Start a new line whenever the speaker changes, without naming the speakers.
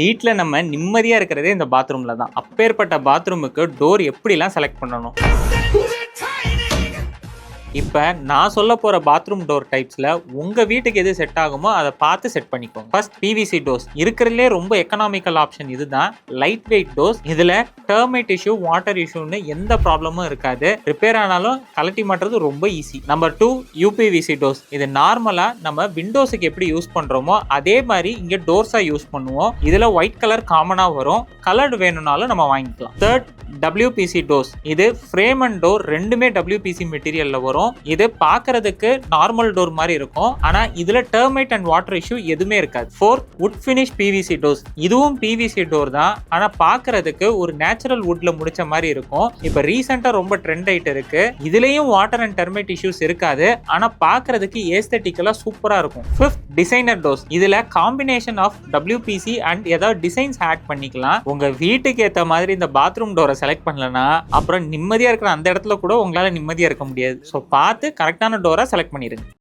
வீட்ல நம்ம நிம்மதியா இருக்கிறதே இந்த பாத்ரூம்ல தான். அப்பேற்பட்ட பாத்ரூமுக்கு டோர் எப்படிலாம் செலக்ட் பண்ணணும்? இப்ப நான் சொல்ல போற பாத்ரூம் டோர் டைப்ஸ்ல உங்க வீட்டுக்கு எது செட் ஆகுமோ அதை பார்த்து செட் பண்ணிக்கோங்க. First PVC doors. இருக்கிறதுலே ரொம்ப எக்கனாமிக்கல் ஆப்ஷன் இதுதான். Light weight doors. இதுல டெர்மைட் இஷ்யூ, வாட்டர் இஷ்யூன்னு எந்த ப்ராப்ளமும் இருக்காது. ரிப்பேர் ஆனாலும் கலட்டி மாட்டுறது ரொம்ப ஈஸி. Number 2 UPVC doors. இது நார்மலா நம்ம விண்டோஸுக்கு எப்படி யூஸ் பண்றோமோ அதே மாதிரி இங்க டோர்ஸா யூஸ் பண்ணுவோம். இதுல ஒயிட் கலர் காமனா வரும். கலர்டு வேணும்னாலும் நம்ம வாங்கிக்கலாம். Third WPC doors. இது ஃப்ரேம் அண்ட் டோர் ரெண்டுமே WPC மெட்டீரியல்ல வரும். இது பார்க்கிறதுக்கு நார்மல் டோர் மாதிரி இருக்கும். ஆனா இதுல டெர்மைட் அண்ட் வாட்டர் இஷ்யூ எதுவுமே இருக்காது. 4 வுட் ஃபினிஷ் PVC டோர்ஸ். இதுவும் PVC டோர் தான். ஆனா பார்க்கிறதுக்கு ஒரு நேச்சுரல் வுட்ல முடிச்ச மாதிரி இருக்கும். இப்ப ரீசெண்டா ரொம்ப ட்ரெண்ட் ஆயிட்டு இருக்கு. இதுலயும் வாட்டர் அண்ட் டெர்மைட் இஷ்யூஸ் இருக்காது. ஆனா பார்க்கிறதுக்கு ஏஸ்தட்டிக்கலா சூப்பரா இருக்கும். 5th designer doors. இதுல காம்பினேஷன் ஆஃப் WPC அண்ட் ஏதாவது டிசைன்ஸ் ஆட் பண்ணிக்கலாம். உங்க வீட்டுக்கு ஏத்த மாதிரி இந்த பாத்ரூம் டோரை செலக்ட் பண்ணலனா அப்புறம் நிம்மதியா இருக்கிற அந்த இடத்துல கூட உங்களால நிம்மதியா இருக்க முடியாது. ஸோ பார்த்து கரெக்டான டோரை செலக்ட் பண்ணிடுங்க.